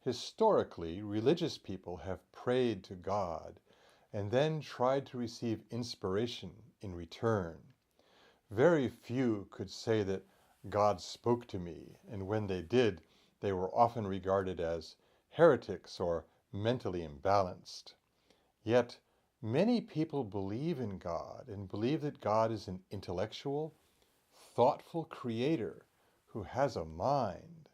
Historically, religious people have prayed to God and then tried to receive inspiration in return. Very few could say that God spoke to me, and when they did, they were often regarded as heretics or mentally imbalanced. Yet, many people believe in God and believe that God is an intellectual, thoughtful creator who has a mind.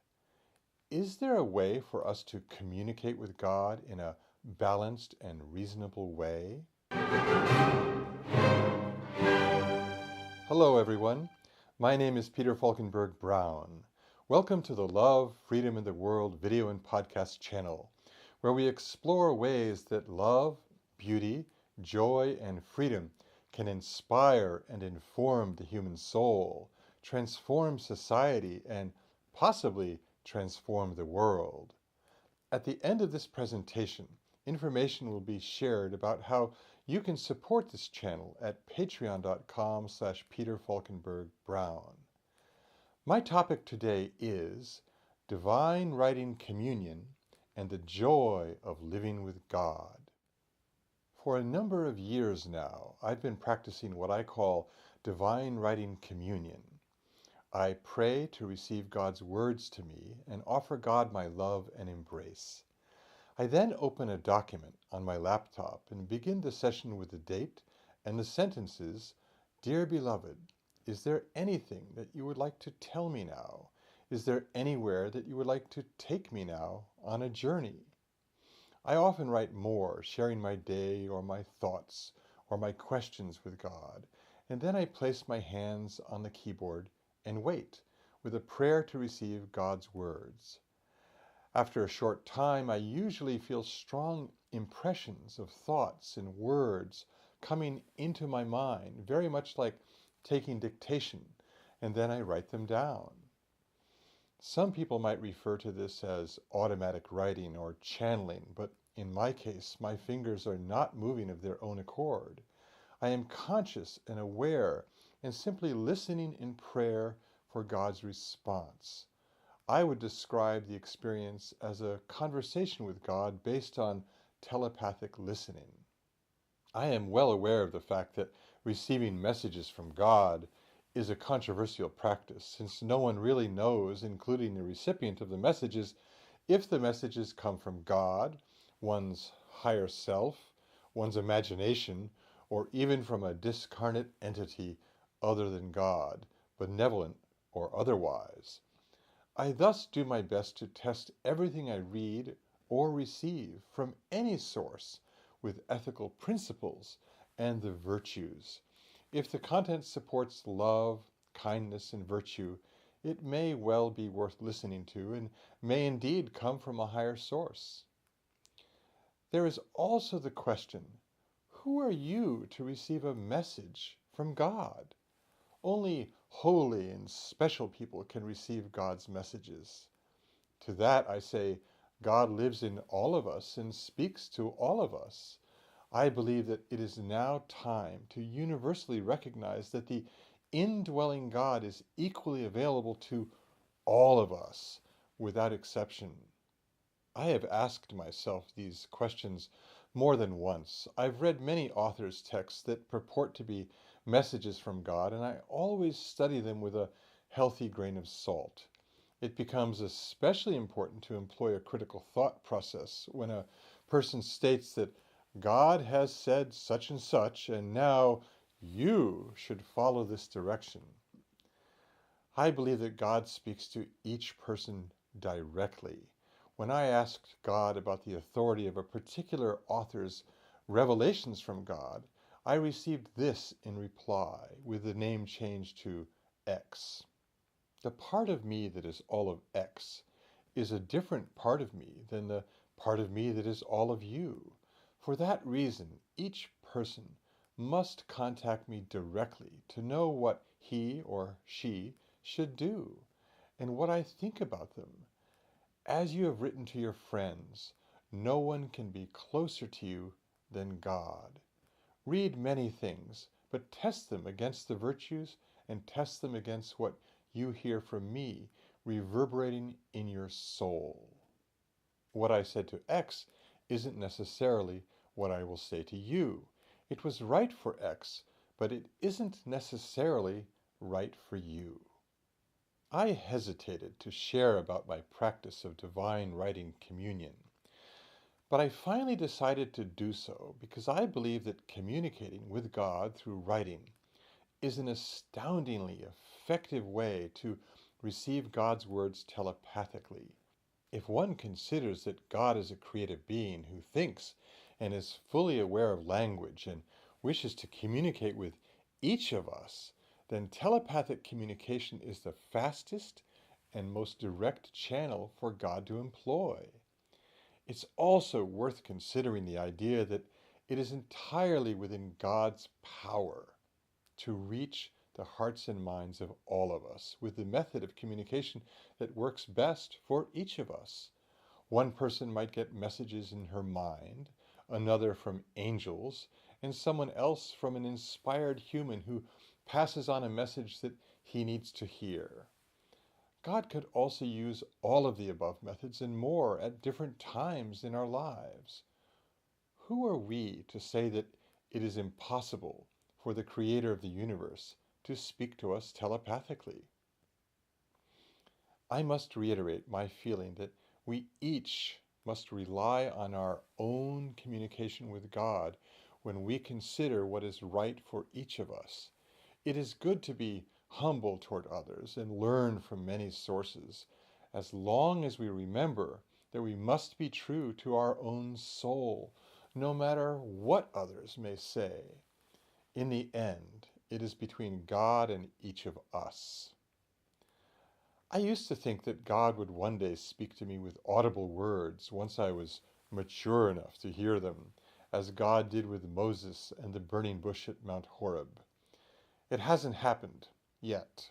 Is there a way for us to communicate with God in a balanced and reasonable way? Hello, everyone. My name is Peter Falkenberg Brown. Welcome to the Love, Freedom in the World video and podcast channel, where we explore ways that love, beauty, joy, and freedom can inspire and inform the human soul, transform society, and possibly transform the world. At the end of this presentation, information will be shared about how you can support this channel at patreon.com/Peter Falkenberg Brown. My topic today is Divine Writing Communion and the Joy of Living with God. For a number of years now, I've been practicing what I call Divine Writing Communion. I pray to receive God's words to me and offer God my love and embrace. I then open a document on my laptop and begin the session with the date and the sentences, "Dear Beloved, is there anything that you would like to tell me now? Is there anywhere that you would like to take me now on a journey?" I often write more, sharing my day or my thoughts or my questions with God, and then I place my hands on the keyboard and wait with a prayer to receive God's words. After a short time, I usually feel strong impressions of thoughts and words coming into my mind, very much like taking dictation, and then I write them down. Some people might refer to this as automatic writing or channeling, but in my case, my fingers are not moving of their own accord. I am conscious and aware and simply listening in prayer for God's response. I would describe the experience as a conversation with God based on telepathic listening. I am well aware of the fact that receiving messages from God is a controversial practice, since no one really knows, including the recipient of the messages, if the messages come from God, one's higher self, one's imagination, or even from a discarnate entity other than God, benevolent or otherwise. I thus do my best to test everything I read or receive from any source with ethical principles and the virtues. If the content supports love, kindness, and virtue, it may well be worth listening to and may indeed come from a higher source. There is also the question, who are you to receive a message from God? Only holy and special people can receive God's messages. To that I say, God lives in all of us and speaks to all of us. I believe that it is now time to universally recognize that the indwelling God is equally available to all of us, without exception. I have asked myself these questions more than once. I've read many authors' texts that purport to be messages from God, and I always study them with a healthy grain of salt. It becomes especially important to employ a critical thought process when a person states that God has said such and now you should follow this direction. I believe that God speaks to each person directly. When I asked God about the authority of a particular author's revelations from God, I received this in reply, with the name changed to X. The part of me that is all of X is a different part of me than the part of me that is all of you. For that reason, each person must contact me directly to know what he or she should do and what I think about them. As you have written to your friends, no one can be closer to you than God. Read many things, but test them against the virtues and test them against what you hear from me reverberating in your soul. What I said to X isn't necessarily what I will say to you. It was right for X, but it isn't necessarily right for you. I hesitated to share about my practice of divine writing communion, but I finally decided to do so because I believe that communicating with God through writing is an astoundingly effective way to receive God's words telepathically. If one considers that God is a creative being who thinks and is fully aware of language and wishes to communicate with each of us, then telepathic communication is the fastest and most direct channel for God to employ. It's also worth considering the idea that it is entirely within God's power to reach the hearts and minds of all of us with the method of communication that works best for each of us. One person might get messages in her mind, another from angels, and someone else from an inspired human who passes on a message that he needs to hear. God could also use all of the above methods and more at different times in our lives. Who are we to say that it is impossible for the Creator of the universe to speak to us telepathically? I must reiterate my feeling that we each must rely on our own communication with God when we consider what is right for each of us. It is good to be humble toward others and learn from many sources, as long as we remember that we must be true to our own soul, no matter what others may say. In the end, it is between God and each of us. I used to think that God would one day speak to me with audible words once I was mature enough to hear them, as God did with Moses and the burning bush at Mount Horeb. It hasn't happened yet.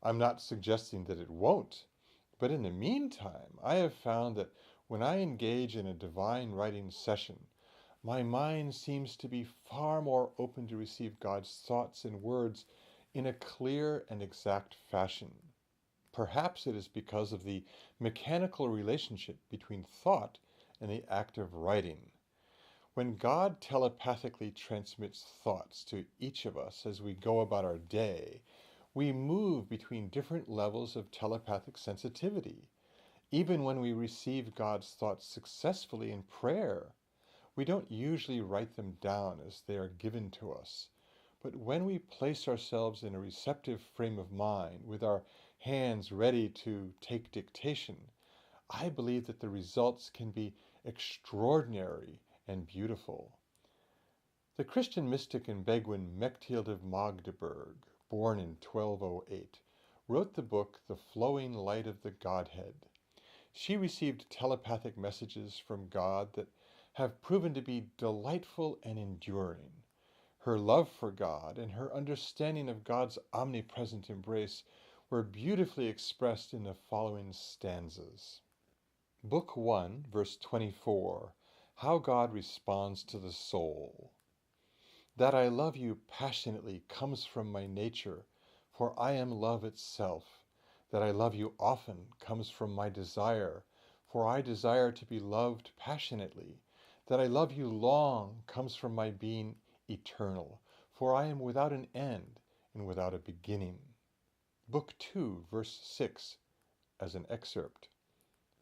I'm not suggesting that it won't, but in the meantime, I have found that when I engage in a divine writing session, my mind seems to be far more open to receive God's thoughts and words in a clear and exact fashion. Perhaps it is because of the mechanical relationship between thought and the act of writing. When God telepathically transmits thoughts to each of us as we go about our day, we move between different levels of telepathic sensitivity. Even when we receive God's thoughts successfully in prayer, we don't usually write them down as they are given to us. But when we place ourselves in a receptive frame of mind, with our hands ready to take dictation, I believe that the results can be extraordinary and beautiful. The Christian mystic and Beguine Mechtild of Magdeburg, born in 1208, wrote the book The Flowing Light of the Godhead. She received telepathic messages from God that have proven to be delightful and enduring. Her love for God and her understanding of God's omnipresent embrace were beautifully expressed in the following stanzas. Book 1, verse 24, How God Responds to the Soul. That I love you passionately comes from my nature, for I am love itself. That I love you often comes from my desire, for I desire to be loved passionately. That I love you long comes from my being eternal, for I am without an end and without a beginning. Book 2, verse 6, as an excerpt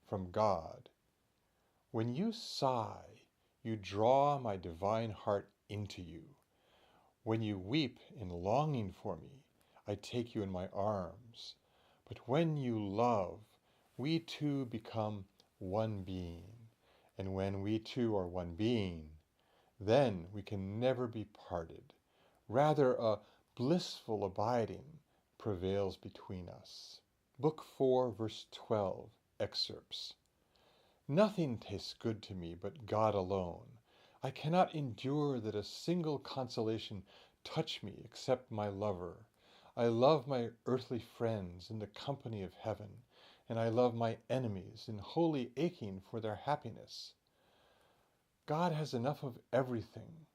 from God. When you sigh, you draw my divine heart into you. When you weep in longing for me, I take you in my arms. But when you love, we two become one being. And when we two are one being, then we can never be parted. Rather, a blissful abiding prevails between us. Book 4, verse 12, excerpts. Nothing tastes good to me but God alone. I cannot endure that a single consolation touch me except my lover. I love my earthly friends in the company of heaven, and I love my enemies in holy aching for their happiness. God has enough of everything.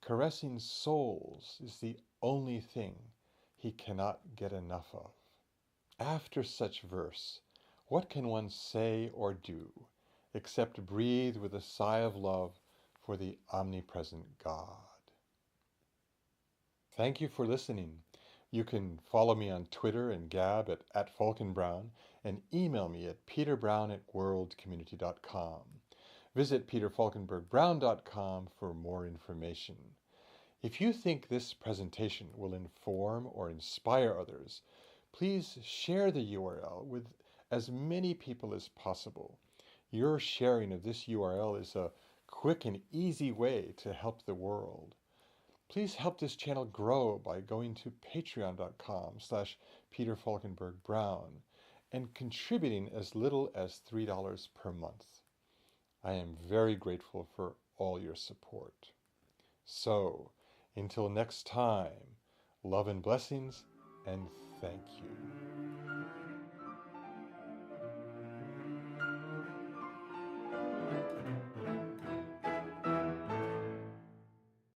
Caressing souls is the only thing he cannot get enough of. After such verse, what can one say or do? except breathe with a sigh of love for the omnipresent God. Thank you for listening. You can follow me on Twitter and Gab at Falkenbrown and email me at peterbrown@worldcommunity.com. Visit peterfalkenbergbrown.com for more information. If you think this presentation will inform or inspire others, please share the URL with as many people as possible. Your sharing of this URL is a quick and easy way to help the world. Please help this channel grow by going to patreon.com/peterfalkenbergbrown and contributing as little as $3 per month. I am very grateful for all your support. So, until next time, love and blessings, and thank you.